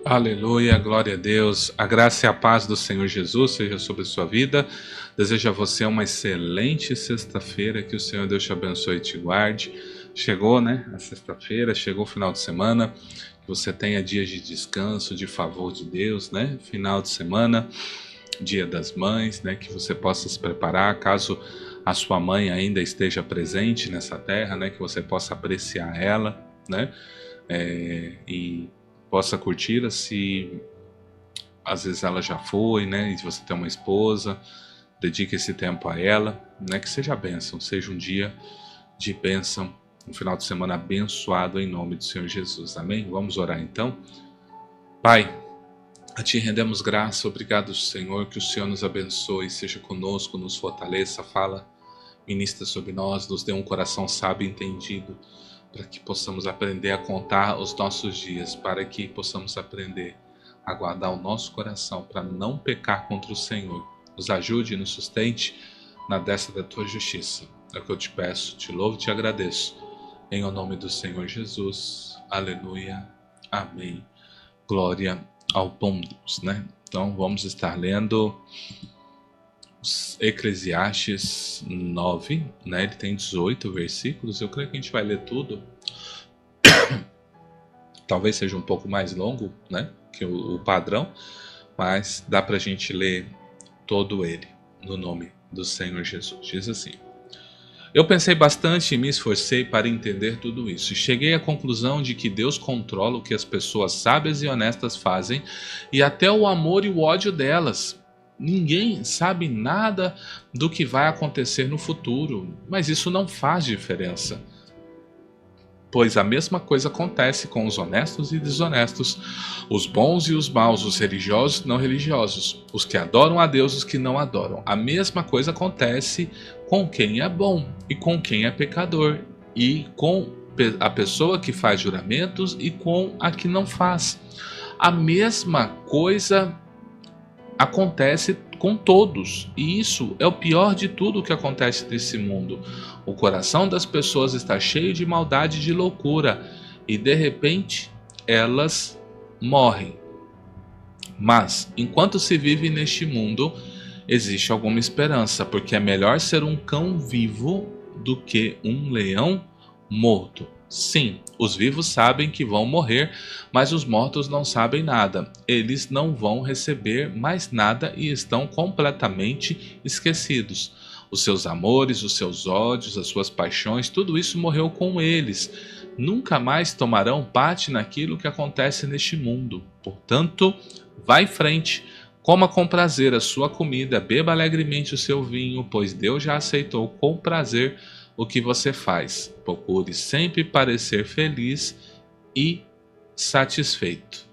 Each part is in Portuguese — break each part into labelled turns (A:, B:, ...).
A: Aleluia, glória a Deus. A graça e a paz do Senhor Jesus seja sobre a sua vida. Desejo a você uma excelente sexta-feira, que o Senhor Deus te abençoe e te guarde. Chegou, né? A sexta-feira, chegou o final de semana. Que você tenha dias de descanso, de favor de Deus, né? Final de semana, Dia das Mães, né? Que você possa se preparar, caso a sua mãe ainda esteja presente nessa terra, né? Que você possa apreciar ela, né? E possa curti-la se às vezes ela já foi, né? E se você tem uma esposa, dedique esse tempo a ela, né? Que seja bênção, seja um dia de bênção, um final de semana abençoado em nome do Senhor Jesus. Amém? Vamos orar então. Pai, a Ti rendemos graça, obrigado Senhor, que o Senhor nos abençoe, seja conosco, nos fortaleça, fala, ministra sobre nós, nos dê um coração sábio e entendido, para que possamos aprender a contar os nossos dias, para que possamos aprender a guardar o nosso coração, para não pecar contra o Senhor. Nos ajude e nos sustente na destra da Tua justiça. É o que eu te peço, te louvo e te agradeço. Em o nome do Senhor Jesus. Aleluia. Amém. Glória ao bom Deus, né? Então vamos estar lendo Eclesiastes 9, né? Ele tem 18 versículos. Eu creio que a gente vai ler tudo. Talvez seja um pouco mais longo, né? Que o padrão, mas dá pra gente ler todo ele no nome do Senhor Jesus. Diz assim: Eu pensei bastante e me esforcei para entender tudo isso. Cheguei à conclusão de que Deus controla o que as pessoas sábias e honestas fazem e até o amor e o ódio delas. Ninguém sabe nada do que vai acontecer no futuro, mas isso não faz diferença. Pois a mesma coisa acontece com os honestos e desonestos, os bons e os maus, os religiosos e não religiosos, os que adoram a Deus e os que não adoram. A mesma coisa acontece com quem é bom e com quem é pecador, e com a pessoa que faz juramentos e com a que não faz. A mesma coisa acontece com todos, e isso é o pior de tudo que acontece nesse mundo. O coração das pessoas está cheio de maldade e de loucura, e de repente elas morrem. Mas, enquanto se vive neste mundo, existe alguma esperança, porque é melhor ser um cão vivo do que um leão morto. Sim, os vivos sabem que vão morrer, mas os mortos não sabem nada. Eles não vão receber mais nada e estão completamente esquecidos. Os seus amores, os seus ódios, as suas paixões, tudo isso morreu com eles. Nunca mais tomarão parte naquilo que acontece neste mundo. Portanto, vá em frente. Coma com prazer a sua comida, beba alegremente o seu vinho, pois Deus já aceitou com prazer o que você faz. Procure sempre parecer feliz e satisfeito.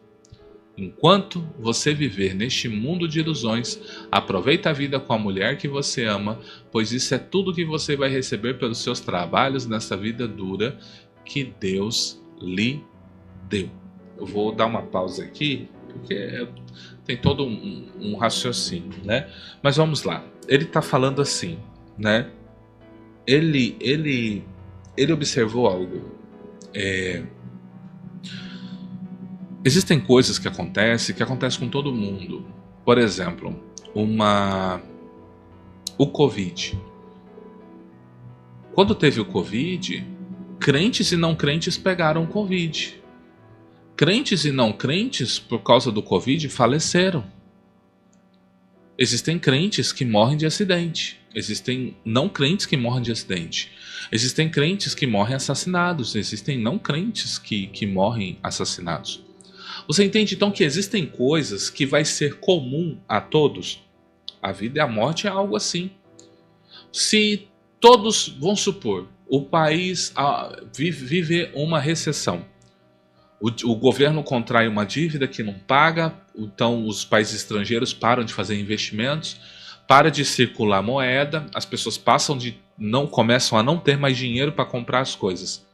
A: Enquanto você viver neste mundo de ilusões, aproveite a vida com a mulher que você ama, pois isso é tudo que você vai receber pelos seus trabalhos nessa vida dura que Deus lhe deu. Eu vou dar uma pausa aqui, porque tem todo um raciocínio, né? Mas vamos lá. Ele está falando assim, né? Ele observou algo. Existem coisas que acontecem com todo mundo. Por exemplo, o Covid. Quando teve o Covid, crentes e não crentes pegaram o Covid. Crentes e não crentes, por causa do Covid, faleceram. Existem crentes que morrem de acidente. Existem não crentes que morrem de acidente. Existem crentes que morrem assassinados. Existem não crentes que morrem assassinados. Você entende então que existem coisas que vai ser comum a todos? A vida e a morte é algo assim. Se todos, vamos supor, o país vive uma recessão. O governo contrai uma dívida que não paga, então os países estrangeiros param de fazer investimentos, para de circular moeda, as pessoas começam a não ter mais dinheiro para comprar as coisas.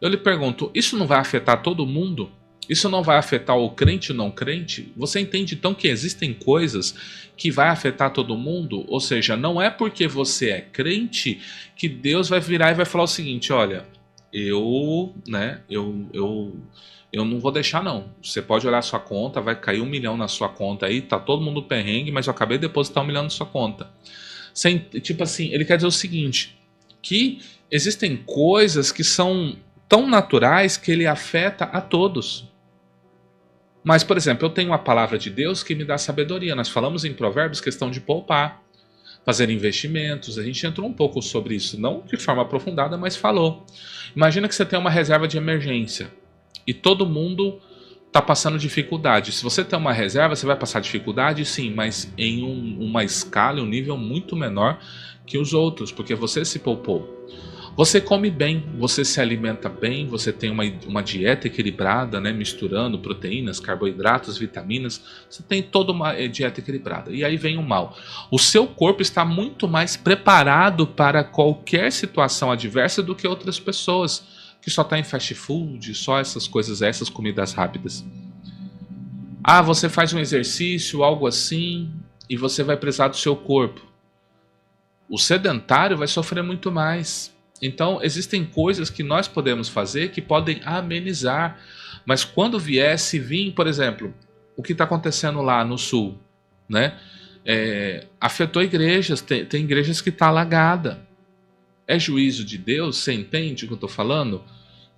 A: Eu lhe pergunto, isso não vai afetar todo mundo? Isso não vai afetar o crente e o não crente? Você entende então que existem coisas que vai afetar todo mundo? Ou seja, não é porque você é crente que Deus vai virar e vai falar o seguinte: olha, eu não vou deixar não. Você pode olhar a sua conta, vai cair 1 milhão na sua conta aí, tá todo mundo perrengue, mas eu acabei de depositar 1 milhão na sua conta. Tipo assim, ele quer dizer o seguinte, que existem coisas que são tão naturais que ele afeta a todos. Mas, por exemplo, eu tenho a palavra de Deus que me dá sabedoria. Nós falamos em Provérbios questão de poupar, fazer investimentos. A gente entrou um pouco sobre isso, não de forma aprofundada, mas falou. Imagina que você tem uma reserva de emergência e todo mundo está passando dificuldade. Se você tem uma reserva, você vai passar dificuldade? Sim, mas em uma escala, um nível muito menor que os outros, porque você se poupou. Você come bem, você se alimenta bem, você tem uma dieta equilibrada, né, misturando proteínas, carboidratos, vitaminas, você tem toda uma dieta equilibrada. E aí vem o mal. O seu corpo está muito mais preparado para qualquer situação adversa do que outras pessoas, que só está em fast food, só essas coisas, essas comidas rápidas. Ah, você faz um exercício, algo assim, e você vai precisar do seu corpo. O sedentário vai sofrer muito mais. Então, existem coisas que nós podemos fazer que podem amenizar. Mas quando vier, se vir, por exemplo, o que está acontecendo lá no sul, né? Afetou igrejas, tem igrejas que está alagada. É juízo de Deus? Você entende o que eu estou falando?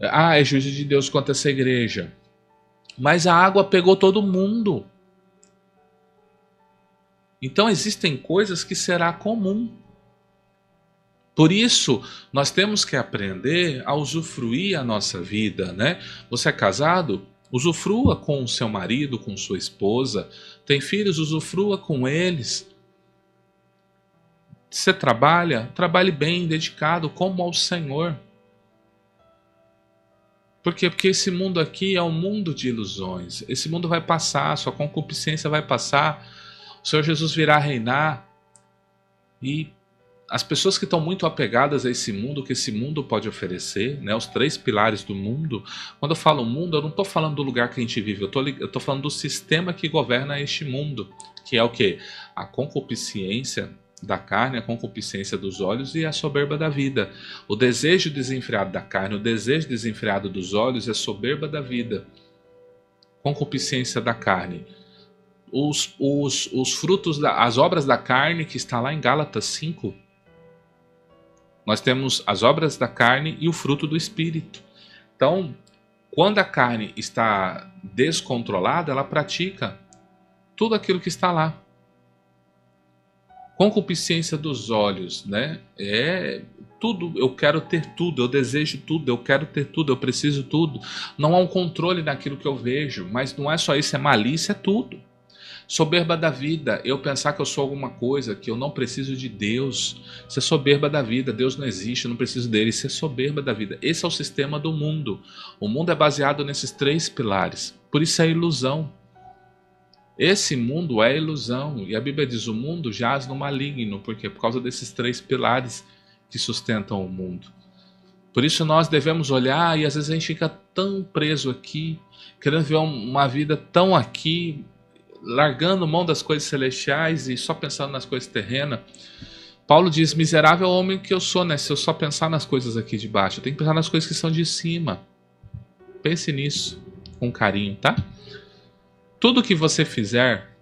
A: Ah, é juízo de Deus contra essa igreja. Mas a água pegou todo mundo. Então existem coisas que será comum. Por isso, nós temos que aprender a usufruir a nossa vida, né? Você é casado? Usufrua com o seu marido, com sua esposa. Tem filhos? Usufrua com eles. Você trabalha? Trabalhe bem, dedicado, como ao Senhor. Por quê? Porque esse mundo aqui é um mundo de ilusões. Esse mundo vai passar, sua concupiscência vai passar. O Senhor Jesus virá reinar. E as pessoas que estão muito apegadas a esse mundo, que esse mundo pode oferecer, né, os 3 pilares do mundo. Quando eu falo mundo, eu não estou falando do lugar que a gente vive, eu estou falando do sistema que governa este mundo, que é o quê? A concupiscência da carne, a concupiscência dos olhos e a soberba da vida. O desejo desenfreado da carne, o desejo desenfreado dos olhos é soberba da vida. Concupiscência da carne. Os frutos, as obras da carne, que está lá em Gálatas 5, nós temos as obras da carne e o fruto do Espírito. Então, quando a carne está descontrolada, ela pratica tudo aquilo que está lá. Concupiscência dos olhos, né? É tudo, eu quero ter tudo, eu desejo tudo, eu quero ter tudo, eu preciso tudo. Não há um controle naquilo que eu vejo, mas não é só isso, é malícia, é tudo. Soberba da vida, eu pensar que eu sou alguma coisa, que eu não preciso de Deus. Isso é soberba da vida, Deus não existe, eu não preciso dele. Isso é soberba da vida. Esse é o sistema do mundo. O mundo é baseado nesses 3 pilares. Por isso é ilusão. Esse mundo é ilusão. E a Bíblia diz, o mundo jaz no maligno. Por quê? Por causa desses 3 pilares que sustentam o mundo. Por isso nós devemos olhar, e às vezes a gente fica tão preso aqui, querendo ver uma vida tão aqui, largando mão das coisas celestiais e só pensando nas coisas terrenas. Paulo diz, miserável homem que eu sou, né? Se eu só pensar nas coisas aqui de baixo, eu tenho que pensar nas coisas que são de cima. Pense nisso com carinho, tá? Tudo que você fizer,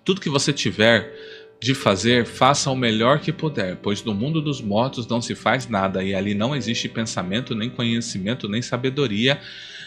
A: tudo que você tiver de fazer, faça o melhor que puder, pois no mundo dos mortos não se faz nada, e ali não existe pensamento, nem conhecimento, nem sabedoria,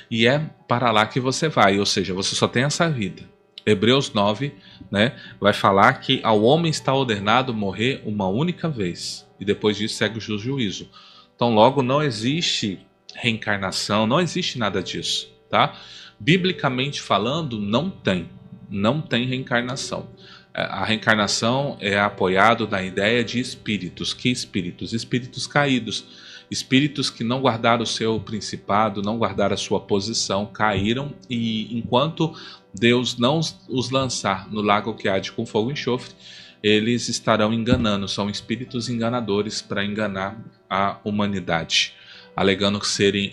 A: e é para lá que você vai, ou seja, você só tem essa vida. Hebreus 9, né, vai falar que ao homem está ordenado morrer uma única vez, e depois disso segue o juízo. Então logo não existe reencarnação, não existe nada disso, tá? Biblicamente falando, não tem reencarnação. A reencarnação é apoiado na ideia de espíritos. Que espíritos? Espíritos caídos. Espíritos que não guardaram o seu principado, não guardaram a sua posição, caíram, e enquanto Deus não os lançar no lago que arde com fogo e enxofre, eles estarão enganando, são espíritos enganadores para enganar a humanidade, alegando que serem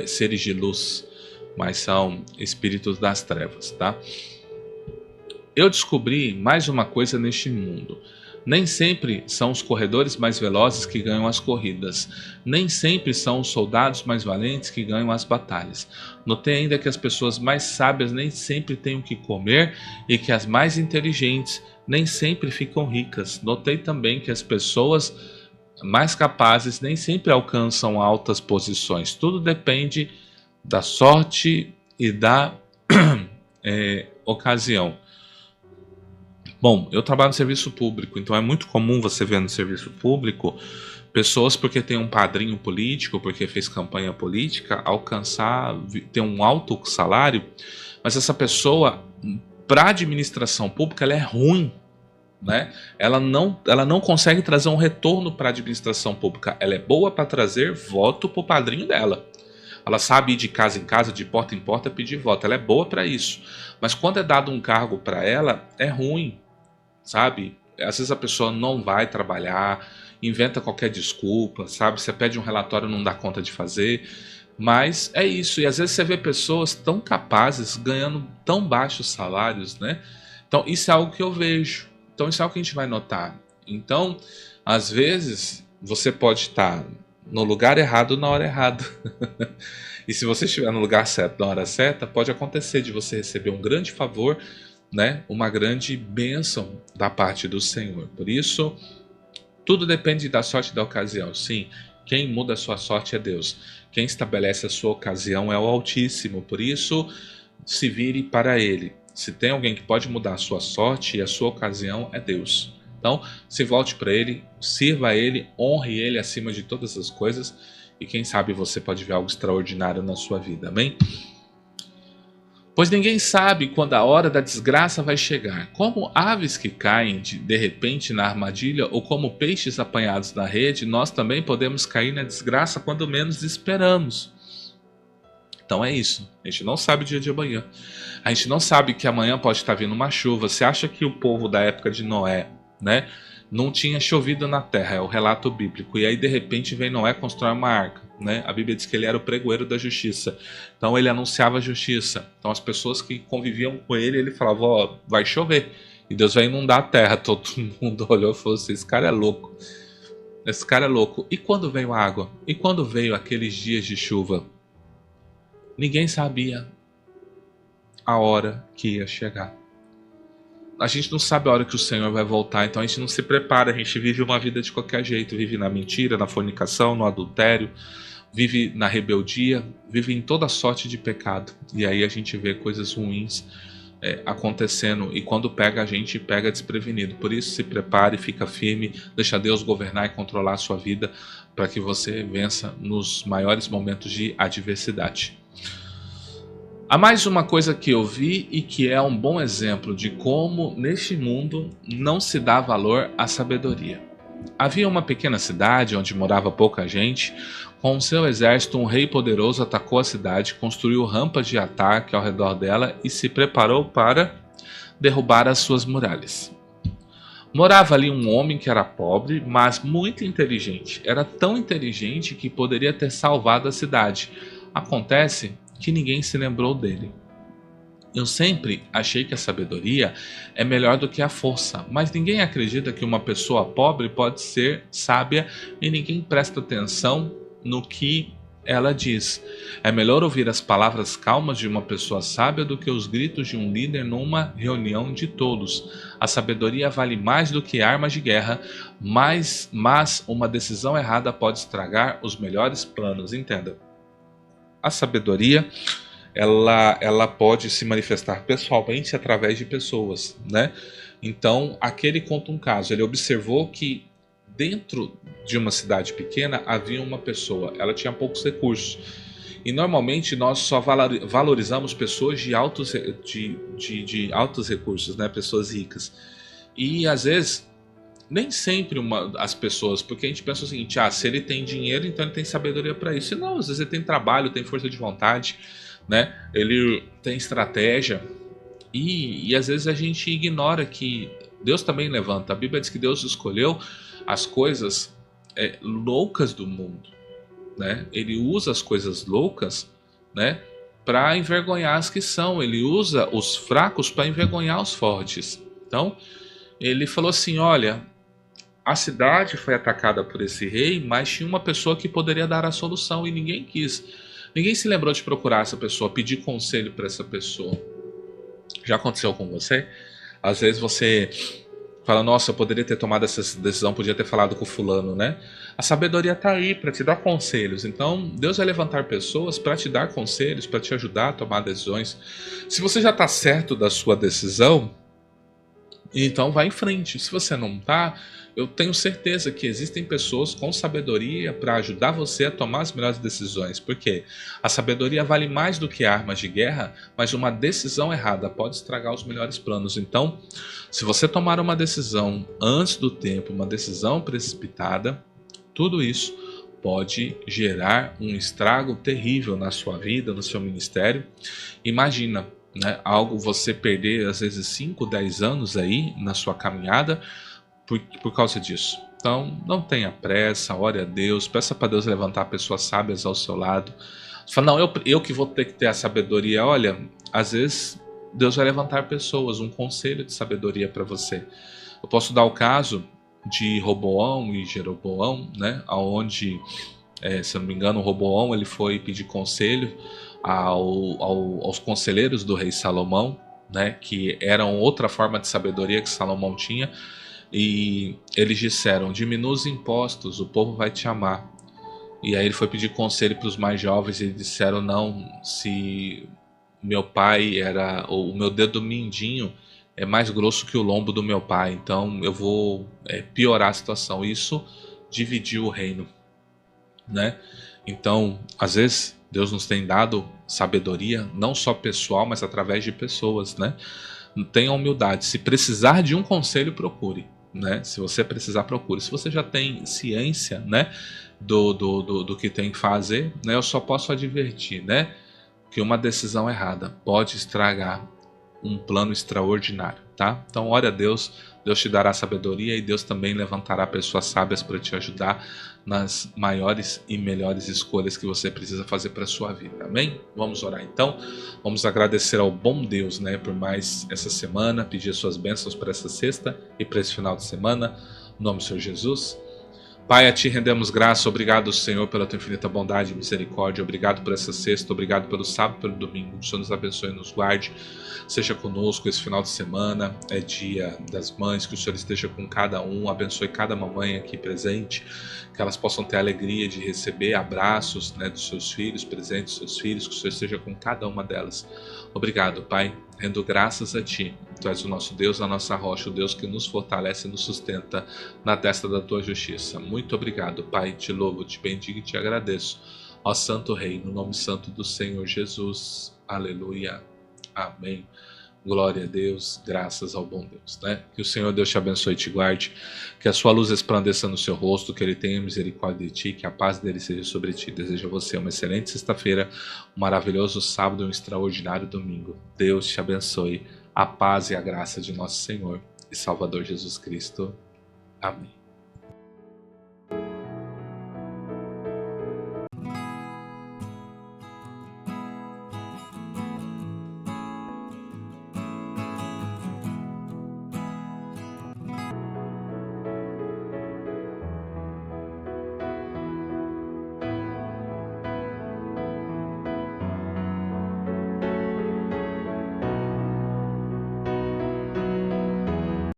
A: seres de luz, mas são espíritos das trevas, tá? Eu descobri mais uma coisa neste mundo. Nem sempre são os corredores mais velozes que ganham as corridas. Nem sempre são os soldados mais valentes que ganham as batalhas. Notei ainda que as pessoas mais sábias nem sempre têm o que comer e que as mais inteligentes nem sempre ficam ricas. Notei também que as pessoas mais capazes nem sempre alcançam altas posições. Tudo depende da sorte e da ocasião. Bom, eu trabalho no serviço público, então é muito comum você ver no serviço público pessoas porque tem um padrinho político, porque fez campanha política, ter um alto salário, mas essa pessoa, para a administração pública, ela é ruim, né? Ela não consegue trazer um retorno para a administração pública. Ela é boa para trazer voto para o padrinho dela. Ela sabe ir de casa em casa, de porta em porta, pedir voto. Ela é boa para isso. Mas quando é dado um cargo para ela, é ruim, sabe? Às vezes a pessoa não vai trabalhar, inventa qualquer desculpa, sabe? Você pede um relatório e não dá conta de fazer. Mas é isso. E às vezes você vê pessoas tão capazes ganhando tão baixos salários, né? Então isso é algo que eu vejo. Então isso é algo que a gente vai notar. Então, às vezes, você pode estar no lugar errado na hora errada. E se você estiver no lugar certo na hora certa, pode acontecer de você receber um grande favor, né? Uma grande bênção da parte do Senhor. Por isso, tudo depende da sorte da ocasião. Sim, quem muda a sua sorte é Deus. Quem estabelece a sua ocasião é o Altíssimo. Por isso, se vire para Ele. Se tem alguém que pode mudar a sua sorte e a sua ocasião, é Deus. Então, se volte para Ele, sirva a Ele, honre Ele acima de todas as coisas e quem sabe você pode ver algo extraordinário na sua vida. Amém? Pois ninguém sabe quando a hora da desgraça vai chegar. Como aves que caem de repente na armadilha ou como peixes apanhados na rede, nós também podemos cair na desgraça quando menos esperamos. Então é isso. A gente não sabe o dia de amanhã. A gente não sabe que amanhã pode estar vindo uma chuva. Você acha que o povo da época de Noé, né, não tinha chovido na terra, é o relato bíblico. E aí de repente vem Noé constrói uma arca, né? A Bíblia diz que ele era o pregoeiro da justiça. Então ele anunciava a justiça. Então as pessoas que conviviam com ele, ele falava, ó, vai chover. E Deus vai inundar a terra. Todo mundo olhou e falou assim, esse cara é louco. Esse cara é louco. E quando veio a água? E quando veio aqueles dias de chuva? Ninguém sabia a hora que ia chegar. A gente não sabe a hora que o Senhor vai voltar, então a gente não se prepara, a gente vive uma vida de qualquer jeito, vive na mentira, na fornicação, no adultério, vive na rebeldia, vive em toda sorte de pecado. E aí a gente vê coisas ruins acontecendo e quando pega a gente, pega desprevenido. Por isso se prepare, fica firme, deixa Deus governar e controlar a sua vida para que você vença nos maiores momentos de adversidade. Há mais uma coisa que eu vi e que é um bom exemplo de como neste mundo não se dá valor à sabedoria. Havia uma pequena cidade onde morava pouca gente. Com seu exército, um rei poderoso atacou a cidade, construiu rampas de ataque ao redor dela e se preparou para derrubar as suas muralhas. Morava ali um homem que era pobre, mas muito inteligente. Era tão inteligente que poderia ter salvado a cidade. Acontece que ninguém se lembrou dele. Eu sempre achei que a sabedoria é melhor do que a força, mas ninguém acredita que uma pessoa pobre pode ser sábia e ninguém presta atenção no que ela diz. É melhor ouvir as palavras calmas de uma pessoa sábia do que os gritos de um líder numa reunião de todos. A sabedoria vale mais do que armas de guerra, mas uma decisão errada pode estragar os melhores planos. Entenda. A sabedoria, ela pode se manifestar pessoalmente através de pessoas, né? Então, aqui ele conta um caso. Ele observou que dentro de uma cidade pequena havia uma pessoa. Ela tinha poucos recursos. E normalmente nós só valorizamos pessoas de altos recursos, né? Pessoas ricas. E às vezes nem sempre as pessoas, porque a gente pensa o seguinte, se ele tem dinheiro, então ele tem sabedoria para isso. E não, às vezes ele tem trabalho, tem força de vontade, né? Ele tem estratégia. E às vezes a gente ignora que Deus também levanta. A Bíblia diz que Deus escolheu as coisas loucas do mundo, né? Ele usa as coisas loucas, né, para envergonhar as que são. Ele usa os fracos para envergonhar os fortes. Então, ele falou assim, olha, a cidade foi atacada por esse rei, mas tinha uma pessoa que poderia dar a solução e ninguém quis. Ninguém se lembrou de procurar essa pessoa, pedir conselho para essa pessoa. Já aconteceu com você? Às vezes você fala, nossa, eu poderia ter tomado essa decisão, podia ter falado com o fulano, né? A sabedoria está aí para te dar conselhos. Então, Deus vai levantar pessoas para te dar conselhos, para te ajudar a tomar decisões. Se você já está certo da sua decisão, então vai em frente. Se você não tá, eu tenho certeza que existem pessoas com sabedoria para ajudar você a tomar as melhores decisões. Porque a sabedoria vale mais do que armas de guerra, mas uma decisão errada pode estragar os melhores planos. Então, se você tomar uma decisão antes do tempo, uma decisão precipitada, tudo isso pode gerar um estrago terrível na sua vida, no seu ministério. Imagina, né, algo você perder às vezes 5, 10 anos aí na sua caminhada por causa disso. Então, não tenha pressa, ore a Deus, peça para Deus levantar pessoas sábias ao seu lado. Você fala, não, eu que vou ter que ter a sabedoria. Olha, às vezes Deus vai levantar pessoas, um conselho de sabedoria para você. Eu posso dar o caso de Roboão e Jeroboão, né, onde, se eu não me engano, Roboão ele foi pedir conselho aos conselheiros do rei Salomão, né, que eram outra forma de sabedoria que Salomão tinha, e eles disseram, diminua os impostos, o povo vai te amar. E aí ele foi pedir conselho para os mais jovens e eles disseram, não, se meu pai era, o meu dedo mindinho é mais grosso que o lombo do meu pai, então eu vou piorar a situação. Isso dividiu o reino, né? Então, às vezes, Deus nos tem dado sabedoria, não só pessoal, mas através de pessoas, né? Tenha humildade. Se precisar de um conselho, procure, né? Se você precisar, procure. Se você já tem ciência, né, do que tem que fazer, né, eu só posso advertir, né, que uma decisão errada pode estragar um plano extraordinário, tá? Então, ore a Deus, Deus te dará sabedoria e Deus também levantará pessoas sábias para te ajudar nas maiores e melhores escolhas que você precisa fazer para sua vida, amém? Vamos orar então, vamos agradecer ao bom Deus, né, por mais essa semana, pedir suas bênçãos para essa sexta e para esse final de semana, no nome do Senhor Jesus. Pai, a Ti rendemos graça, obrigado, Senhor, pela Tua infinita bondade e misericórdia, obrigado por essa sexta, obrigado pelo sábado e pelo domingo, que o Senhor nos abençoe e nos guarde, seja conosco esse final de semana, é dia das mães, que o Senhor esteja com cada um, abençoe cada mamãe aqui presente, que elas possam ter a alegria de receber abraços, né, dos seus filhos, presentes dos seus filhos, que o Senhor esteja com cada uma delas. Obrigado, Pai, rendo graças a Ti. Tu és o nosso Deus, a nossa rocha, o Deus que nos fortalece e nos sustenta na testa da Tua justiça. Muito obrigado, Pai, te louvo, te bendigo e te agradeço. Ó Santo Rei, no nome santo do Senhor Jesus. Aleluia. Amém. Glória a Deus, graças ao bom Deus, né? Que o Senhor Deus te abençoe e te guarde, que a sua luz resplandeça no seu rosto, que Ele tenha misericórdia de ti, que a paz dele seja sobre ti. Desejo a você uma excelente sexta-feira, um maravilhoso sábado e um extraordinário domingo. Deus te abençoe, a paz e a graça de nosso Senhor e Salvador Jesus Cristo. Amém.